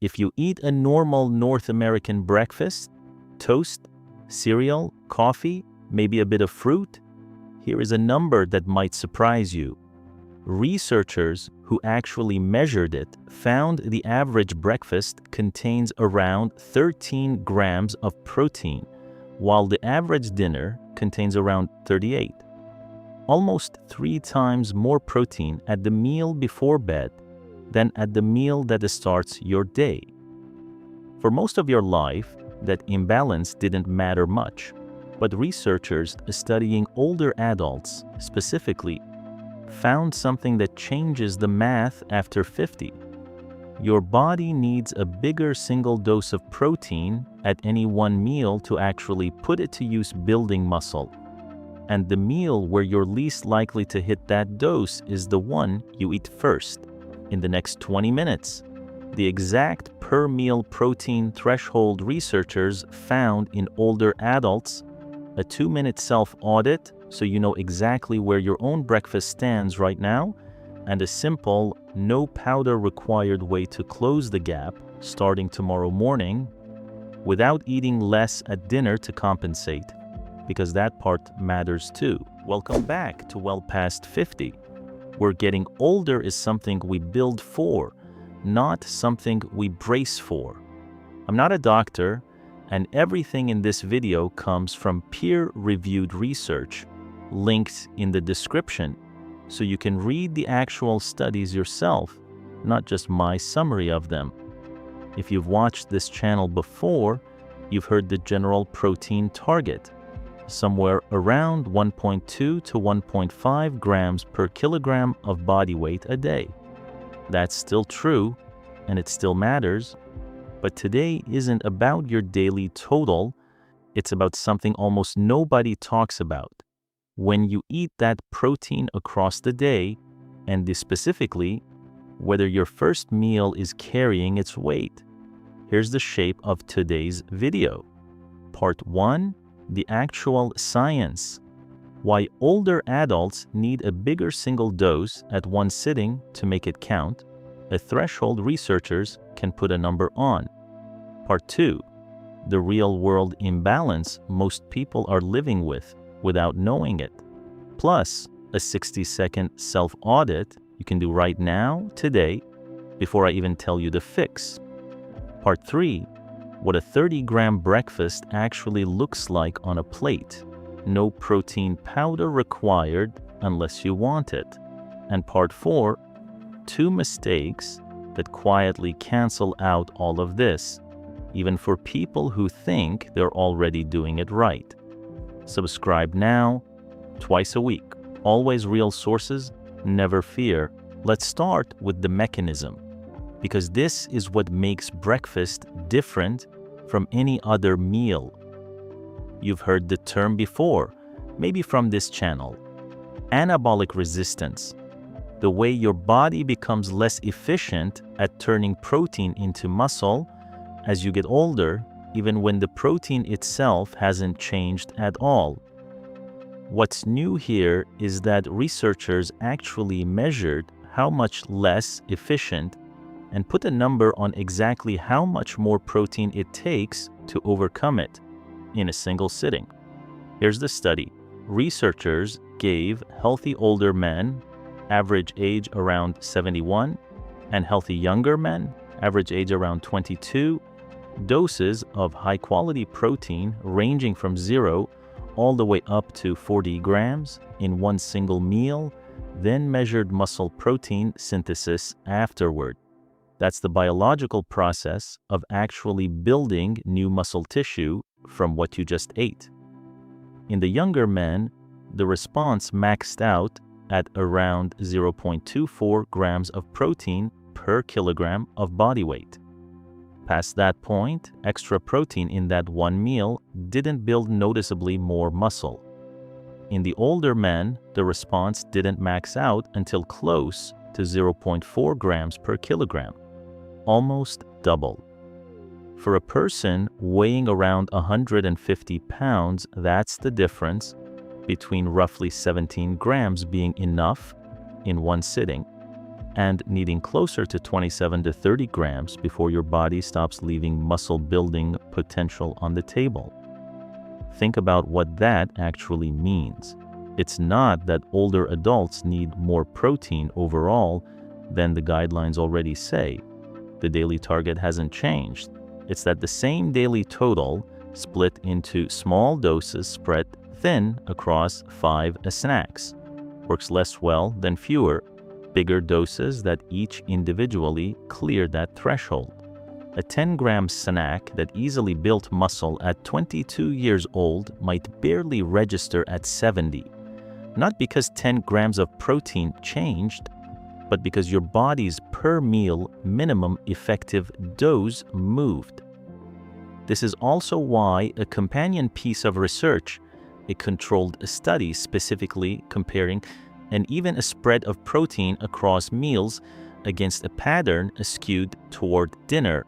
If you eat a normal North American breakfast, toast, cereal, coffee, maybe a bit of fruit, here is a number that might surprise you. Researchers who actually measured it found the average breakfast contains around 13 grams of protein, while the average dinner contains around 38. Almost 3 times more protein at the meal before bed than at the meal that starts your day. For most of your life, that imbalance didn't matter much, but researchers studying older adults specifically found something that changes the math after 50. Your body needs a bigger single dose of protein at any one meal to actually put it to use building muscle. And the meal where you're least likely to hit that dose is the one you eat first, in the next 20 minutes. The exact per meal protein threshold researchers found in older adults, a 2-minute self-audit so you know exactly where your own breakfast stands right now, and a simple, no powder required way to close the gap starting tomorrow morning without eating less at dinner to compensate, because that part matters too. Welcome back to Well Past 50, where getting older is something we build for, not something we brace for. I'm not a doctor, and everything in this video comes from peer-reviewed research linked in the description, so you can read the actual studies yourself, not just my summary of them. If you've watched this channel before, you've heard the general protein target, somewhere around 1.2 to 1.5 grams per kilogram of body weight a day. That's still true, and it still matters, but today isn't about your daily total, it's about something almost nobody talks about. When you eat that protein across the day, and specifically, whether your first meal is carrying its weight. Here's the shape of today's video. Part 1, the actual science. Why older adults need a bigger single dose at one sitting to make it count, a threshold researchers can put a number on. Part 2, the real-world imbalance most people are living with without knowing it. Plus, a 60-second self-audit you can do right now, today, before I even tell you the fix. Part 3, what a 30-gram breakfast actually looks like on a plate. No protein powder required unless you want it. And Part 4, 2 mistakes that quietly cancel out all of this, even for people who think they're already doing it right. Subscribe now, twice a week. Always real sources, never fear. Let's start with the mechanism, because this is what makes breakfast different from any other meal. You've heard the term before, maybe from this channel. Anabolic resistance. The way your body becomes less efficient at turning protein into muscle as you get older, even when the protein itself hasn't changed at all. What's new here is that researchers actually measured how much less efficient and put a number on exactly how much more protein it takes to overcome it in a single sitting. Here's the study. Researchers gave healthy older men, average age around 71, and healthy younger men, average age around 22, doses of high-quality protein ranging from 0 all the way up to 40 grams in one single meal, then measured muscle protein synthesis afterward. That's the biological process of actually building new muscle tissue from what you just ate. In the younger men, the response maxed out at around 0.24 grams of protein per kilogram of body weight. Past that point, extra protein in that one meal didn't build noticeably more muscle. In the older men, the response didn't max out until close to 0.4 grams per kilogram, almost double. For a person weighing around 150 pounds, that's the difference between roughly 17 grams being enough in one sitting and needing closer to 27 to 30 grams before your body stops leaving muscle-building potential on the table. Think about what that actually means. It's not that older adults need more protein overall than the guidelines already say. The daily target hasn't changed. It's that the same daily total, split into small doses spread thin across 5 snacks, works less well than fewer, bigger doses that each individually clear that threshold. A 10-gram snack that easily built muscle at 22 years old might barely register at 70. Not because 10 grams of protein changed, but because your body's per meal minimum effective dose moved. This is also why a companion piece of research, a controlled study specifically comparing and even a spread of protein across meals against a pattern skewed toward dinner,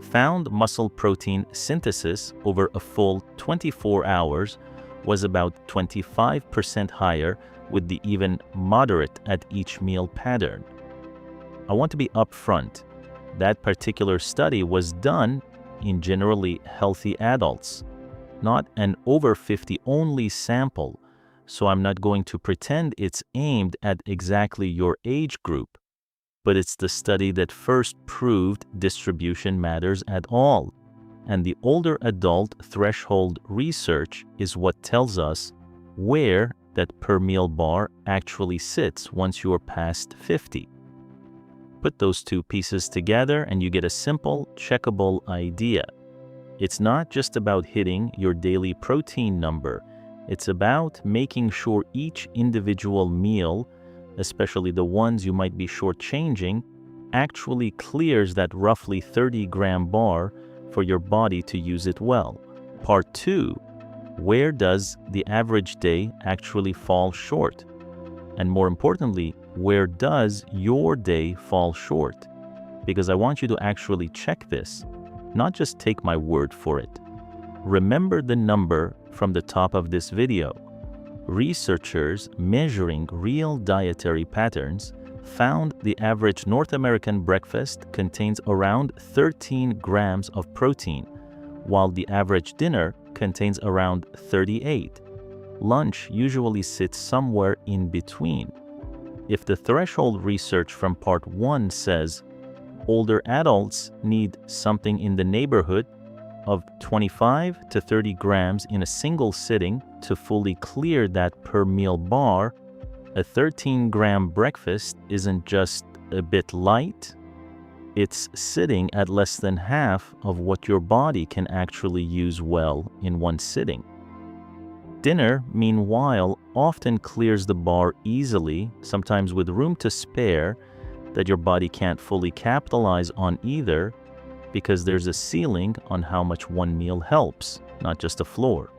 found muscle protein synthesis over a full 24 hours was about 25% higher with the even moderate at each meal pattern. I want to be upfront. That particular study was done in generally healthy adults, not an over 50 only sample, so I'm not going to pretend it's aimed at exactly your age group, but it's the study that first proved distribution matters at all, and the older adult threshold research is what tells us where that per meal bar actually sits once you're past 50. Put those two pieces together and you get a simple, checkable idea. It's not just about hitting your daily protein number. It's about making sure each individual meal, especially the ones you might be shortchanging, actually clears that roughly 30-gram bar for your body to use it well. Part 2, where does the average day actually fall short? And more importantly, where does your day fall short? Because I want you to actually check this, not just take my word for it. Remember the number from the top of this video. Researchers measuring real dietary patterns found the average North American breakfast contains around 13 grams of protein, while the average dinner contains around 38. Lunch usually sits somewhere in between. If the threshold research from part 1 says older adults need something in the neighborhood of 25 to 30 grams in a single sitting to fully clear that per meal bar, a 13-gram breakfast isn't just a bit light, it's sitting at less than half of what your body can actually use well in one sitting. Dinner, meanwhile, often clears the bar easily, sometimes with room to spare that your body can't fully capitalize on either, because there's a ceiling on how much one meal helps, not just a floor.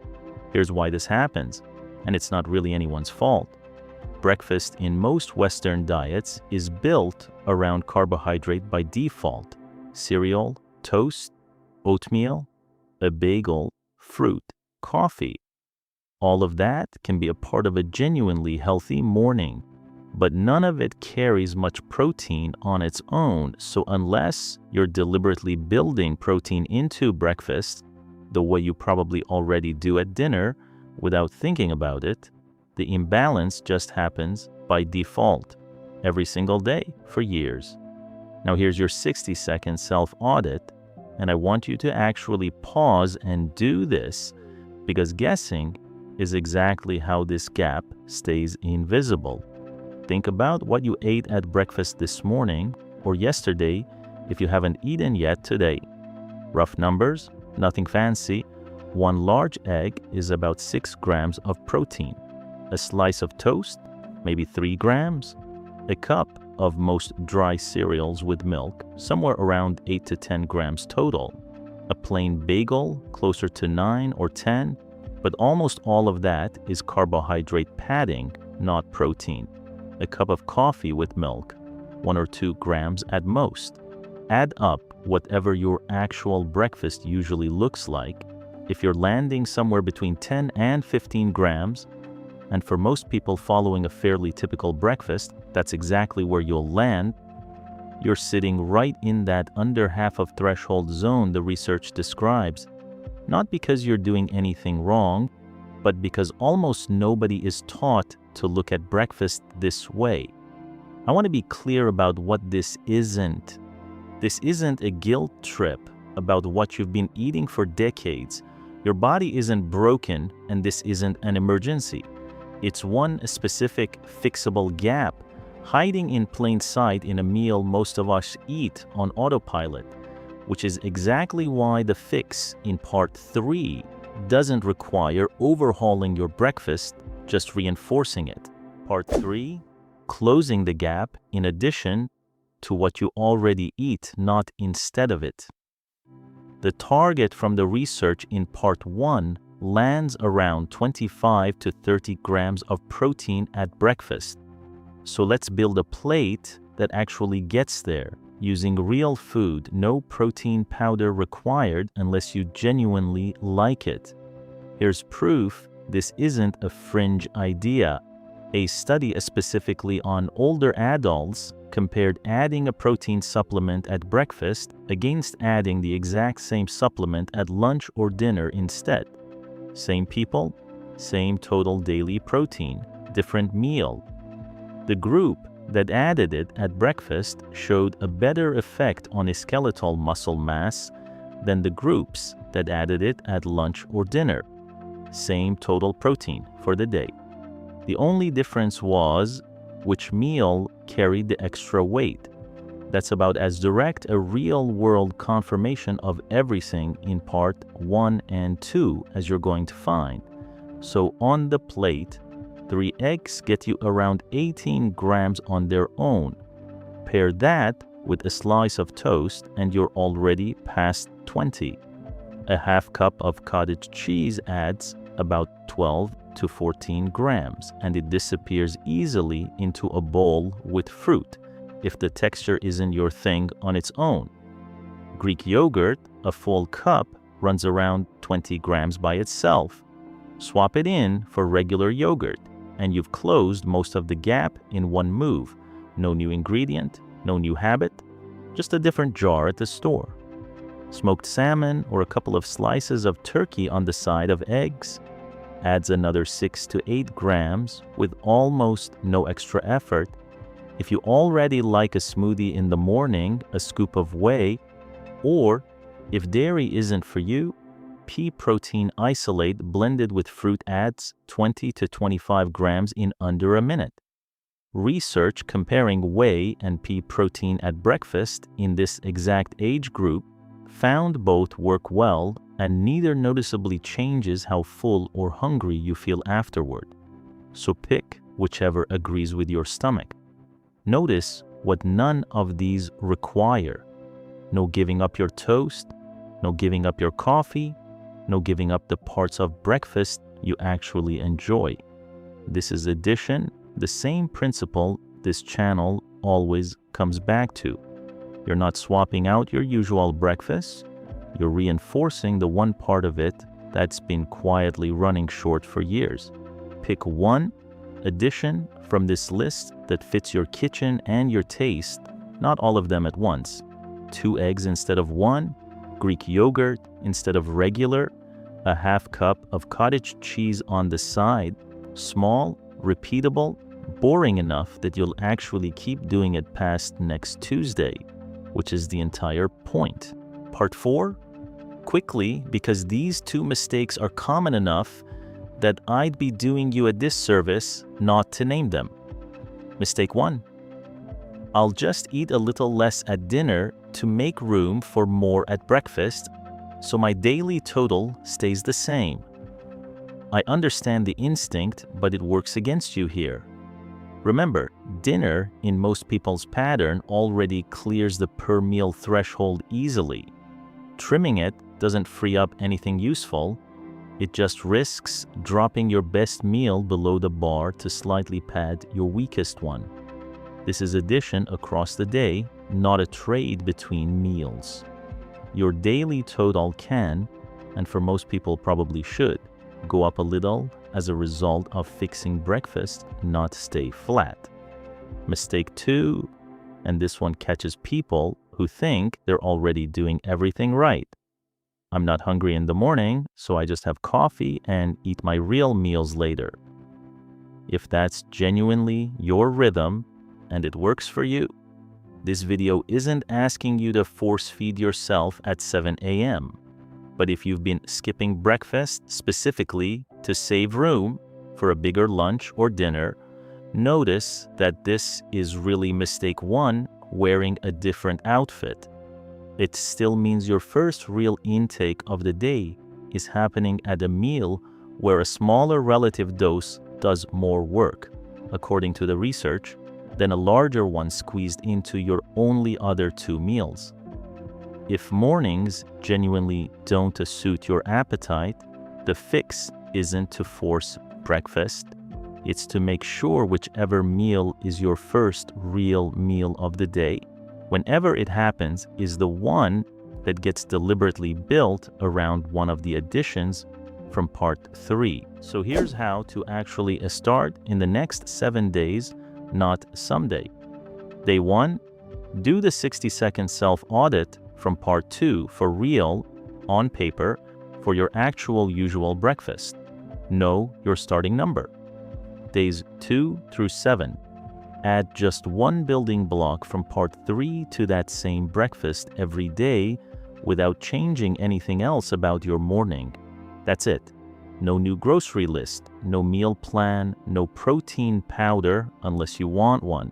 Here's why this happens, and it's not really anyone's fault. Breakfast in most Western diets is built around carbohydrate by default: cereal, toast, oatmeal, a bagel, fruit, coffee. All of that can be a part of a genuinely healthy morning, but none of it carries much protein on its own, so unless you're deliberately building protein into breakfast, the way you probably already do at dinner without thinking about it, the imbalance just happens by default every single day for years. Now here's your 60-second self-audit, and I want you to actually pause and do this, because guessing is exactly how this gap stays invisible. Think about what you ate at breakfast this morning or yesterday if you haven't eaten yet today. Rough numbers, nothing fancy. One large egg is about 6 grams of protein. A slice of toast, maybe 3 grams. A cup of most dry cereals with milk, somewhere around 8 to 10 grams total. A plain bagel, closer to 9 or 10, but almost all of that is carbohydrate padding, not protein. A cup of coffee with milk, 1 or 2 grams at most. Add up whatever your actual breakfast usually looks like. If you're landing somewhere between 10 and 15 grams, And for most people following a fairly typical breakfast, that's exactly where you'll land. You're sitting right in that under half of threshold zone the research describes, not because you're doing anything wrong, but because almost nobody is taught to look at breakfast this way. I want to be clear about what this isn't. This isn't a guilt trip about what you've been eating for decades. Your body isn't broken, and this isn't an emergency. It's one specific fixable gap hiding in plain sight in a meal most of us eat on autopilot, which is exactly why the fix in part 3 doesn't require overhauling your breakfast, just reinforcing it. Part 3, closing the gap in addition to what you already eat, not instead of it. The target from the research in part 1 lands around 25 to 30 grams of protein at breakfast. So let's build a plate that actually gets there, using real food, no protein powder required unless you genuinely like it. Here's proof this isn't a fringe idea. A study specifically on older adults compared adding a protein supplement at breakfast against adding the exact same supplement at lunch or dinner instead. Same people, same total daily protein, different meal. The group that added it at breakfast showed a better effect on skeletal muscle mass than the groups that added it at lunch or dinner. Same total protein for the day. The only difference was which meal carried the extra weight. That's about as direct a real-world confirmation of everything in part 1 and 2 as you're going to find. So on the plate, 3 eggs get you around 18 grams on their own. Pair that with a slice of toast and you're already past 20. A half cup of cottage cheese adds about 12 to 14 grams, and it disappears easily into a bowl with fruit if the texture isn't your thing on its own. Greek yogurt, a full cup, runs around 20 grams by itself. Swap it in for regular yogurt, and you've closed most of the gap in one move. No new ingredient, no new habit, just a different jar at the store. Smoked salmon or a couple of slices of turkey on the side of eggs adds another 6 to 8 grams with almost no extra effort. If you already like a smoothie in the morning, a scoop of whey, or if dairy isn't for you, pea protein isolate blended with fruit adds 20 to 25 grams in under a minute. Research comparing whey and pea protein at breakfast in this exact age group found both work well, and neither noticeably changes how full or hungry you feel afterward. So pick whichever agrees with your stomach. Notice what none of these require. No giving up your toast, no giving up your coffee, no giving up the parts of breakfast you actually enjoy. This is addition, the same principle this channel always comes back to. You're not swapping out your usual breakfast, you're reinforcing the one part of it that's been quietly running short for years. Pick one addition from this list that fits your kitchen and your taste, not all of them at once. 2 eggs instead of 1, Greek yogurt instead of regular, a half cup of cottage cheese on the side, small, repeatable, boring enough that you'll actually keep doing it past next Tuesday, which is the entire point. Part 4? Quickly, because these 2 mistakes are common enough that I'd be doing you a disservice not to name them. Mistake 1. I'll just eat a little less at dinner to make room for more at breakfast, so my daily total stays the same. I understand the instinct, but it works against you here. Remember, dinner in most people's pattern already clears the per meal threshold easily. Trimming it doesn't free up anything useful. It just risks dropping your best meal below the bar to slightly pad your weakest one. This is addition across the day, not a trade between meals. Your daily total can, and for most people probably should, go up a little as a result of fixing breakfast, not stay flat. Mistake 2, and this one catches people who think they're already doing everything right. I'm not hungry in the morning, so I just have coffee and eat my real meals later. If that's genuinely your rhythm and it works for you, this video isn't asking you to force feed yourself at 7 a.m. But if you've been skipping breakfast specifically to save room for a bigger lunch or dinner, notice that this is really mistake 1, wearing a different outfit. It still means your first real intake of the day is happening at a meal where a smaller relative dose does more work, according to the research, than a larger one squeezed into your only other 2 meals. If mornings genuinely don't suit your appetite, the fix isn't to force breakfast. It's to make sure whichever meal is your first real meal of the day, whenever it happens, is the one that gets deliberately built around one of the additions from part 3. So here's how to actually start in the next 7 days, not someday. Day 1, do the 60-second self-audit from part 2 for real, on paper, for your actual usual breakfast. Know your starting number. Days 2 through 7, add just one building block from part 3 to that same breakfast every day without changing anything else about your morning. That's it. No new grocery list, no meal plan, no protein powder unless you want one.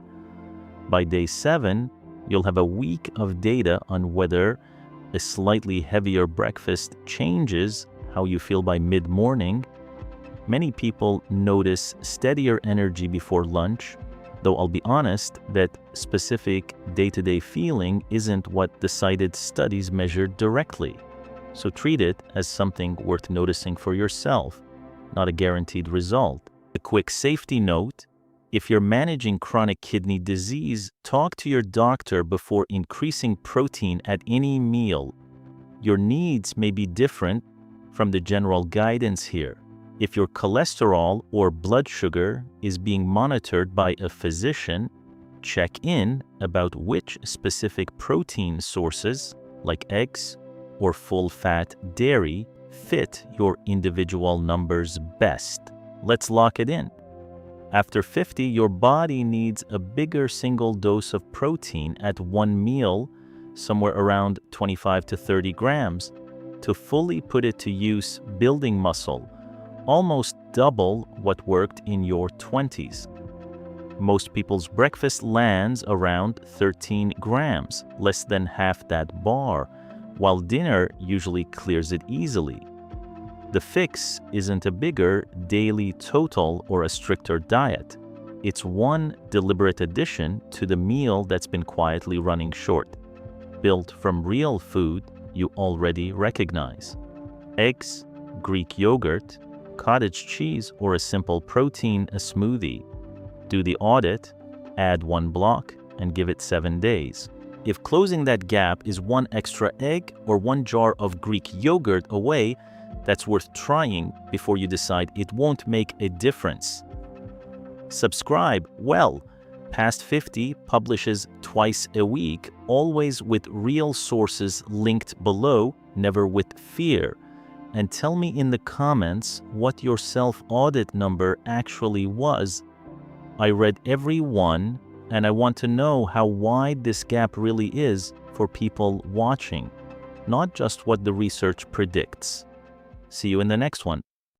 By day 7, you'll have a week of data on whether a slightly heavier breakfast changes how you feel by mid-morning. Many people notice steadier energy before lunch, though I'll be honest that specific day-to-day feeling isn't what the cited studies measured directly. So treat it as something worth noticing for yourself, not a guaranteed result. A quick safety note: if you're managing chronic kidney disease, talk to your doctor before increasing protein at any meal. Your needs may be different from the general guidance here. If your cholesterol or blood sugar is being monitored by a physician, check in about which specific protein sources, like eggs or full-fat dairy, fit your individual numbers best. Let's lock it in. After 50, your body needs a bigger single dose of protein at one meal, somewhere around 25 to 30 grams, to fully put it to use building muscle, almost double what worked in your 20s. Most people's breakfast lands around 13 grams, less than half that bar, while dinner usually clears it easily. The fix isn't a bigger daily total or a stricter diet. It's one deliberate addition to the meal that's been quietly running short, built from real food you already recognize. Eggs, Greek yogurt, cottage cheese, or a simple protein, a smoothie. Do the audit, add one block, and give it 7 days. If closing that gap is one extra egg or one jar of Greek yogurt away, that's worth trying before you decide it won't make a difference. Subscribe. Well, Past 50 publishes twice a week, always with real sources linked below, never with fear. And tell me in the comments what your self-audit number actually was. I read every one, and I want to know how wide this gap really is for people watching, not just what the research predicts. See you in the next one.